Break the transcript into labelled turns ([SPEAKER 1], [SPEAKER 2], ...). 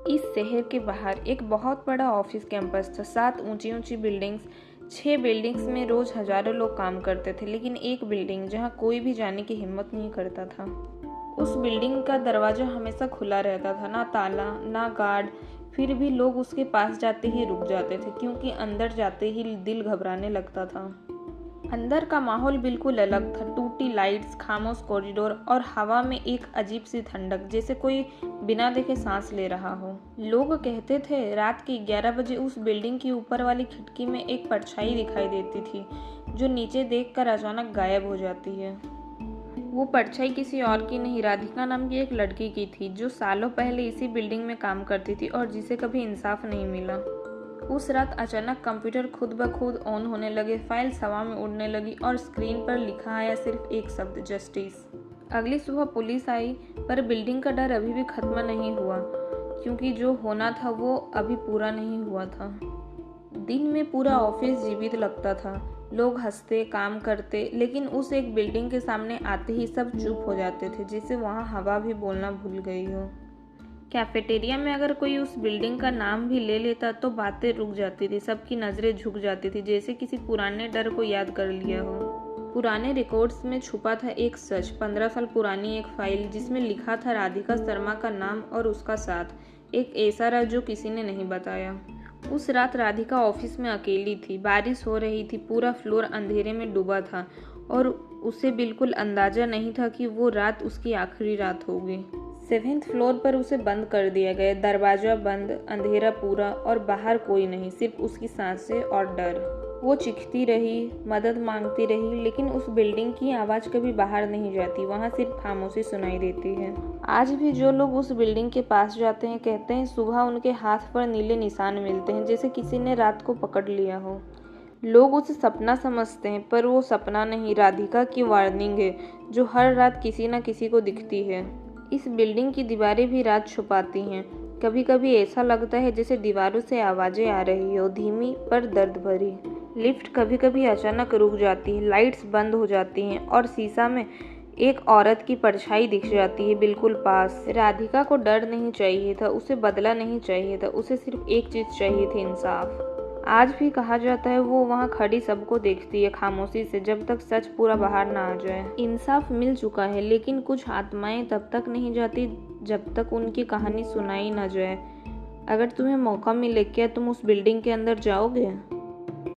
[SPEAKER 1] इस शहर के बाहर एक बहुत बड़ा ऑफिस कैंपस था। 7 ऊंची ऊंची बिल्डिंग्स। 6 बिल्डिंग्स में रोज हजारों लोग काम करते थे, लेकिन एक बिल्डिंग जहां कोई भी जाने की हिम्मत नहीं करता था। उस बिल्डिंग का दरवाजा हमेशा खुला रहता था, ना ताला ना गार्ड। फिर भी लोग उसके पास जाते ही रुक जाते थे, क्योंकि अंदर जाते ही दिल घबराने लगता था। अंदर का माहौल बिल्कुल अलग था। टूटी लाइट्स, खामोश कॉरिडोर और हवा में एक अजीब सी ठंडक, जैसे कोई बिना देखे सांस ले रहा हो। लोग कहते थे रात के 11 बजे उस बिल्डिंग की ऊपर वाली खिड़की में एक परछाई दिखाई देती थी, जो नीचे देखकर अचानक गायब हो जाती है। वो परछाई किसी और की नहीं, राधिका नाम की एक लड़की की थी, जो सालों पहले इसी बिल्डिंग में काम करती थी और जिसे कभी इंसाफ नहीं मिला। उस रात अचानक कंप्यूटर खुद ब खुद ऑन होने लगे, फाइल्स हवा में उड़ने लगी और स्क्रीन पर लिखा आया सिर्फ एक शब्द, जस्टिस। अगली सुबह पुलिस आई, पर बिल्डिंग का डर अभी भी खत्म नहीं हुआ, क्योंकि जो होना था वो अभी पूरा नहीं हुआ था। दिन में पूरा ऑफिस जीवित लगता था। लोग हंसते, काम करते, लेकिन उस एक बिल्डिंग के सामने आते ही सब चुप हो जाते थे, जैसे वहाँ हवा भी बोलना भूल गई हो। कैफेटेरिया में अगर कोई उस बिल्डिंग का नाम भी ले लेता तो बातें रुक जाती थी, सबकी नज़रें झुक जाती थी, जैसे किसी पुराने डर को याद कर लिया हो। पुराने रिकॉर्ड्स में छुपा था एक सच, 15 साल पुरानी एक फाइल, जिसमें लिखा था राधिका शर्मा का नाम और उसका साथ, एक ऐसा राज जो किसी ने नहीं बताया। उस रात राधिका ऑफिस में अकेली थी। बारिश हो रही थी, पूरा फ्लोर अंधेरे में डूबा था और उसे बिल्कुल अंदाजा नहीं था कि वो रात उसकी आखिरी रात होगी। 7th फ्लोर पर उसे बंद कर दिया गया, दरवाजा बंद, अंधेरा पूरा और बाहर कोई नहीं, सिर्फ उसकी सांसें और डर। वो चीखती रही, मदद मांगती रही, लेकिन उस बिल्डिंग की आवाज़ कभी बाहर नहीं जाती, वहाँ सिर्फ खामोशी सुनाई देती है। आज भी जो लोग उस बिल्डिंग के पास जाते हैं कहते हैं सुबह उनके हाथ पर नीले निशान मिलते हैं, जैसे किसी ने रात को पकड़ लिया हो। लोग उसे सपना समझते हैं, पर वो सपना नहीं, राधिका की वार्निंग है, जो हर रात किसी न किसी को दिखती है। इस बिल्डिंग की दीवारें भी रात छुपाती हैं। कभी कभी ऐसा लगता है जैसे दीवारों से आवाज़ें आ रही हो, धीमी पर दर्द भरी। लिफ्ट कभी कभी अचानक रुक जाती है, लाइट्स बंद हो जाती हैं और शीशा में एक औरत की परछाई दिख जाती है बिल्कुल पास। राधिका को डर नहीं चाहिए था, उसे बदला नहीं चाहिए था, उसे सिर्फ एक चीज़ चाहिए थी, इंसाफ। आज भी कहा जाता है वो वहाँ खड़ी सबको देखती है खामोशी से, जब तक सच पूरा बाहर ना आ जाए। इंसाफ मिल चुका है, लेकिन कुछ आत्माएं तब तक नहीं जाती जब तक उनकी कहानी सुनाई ना जाए। अगर तुम्हें मौका मिले, क्या तुम उस बिल्डिंग के अंदर जाओगे?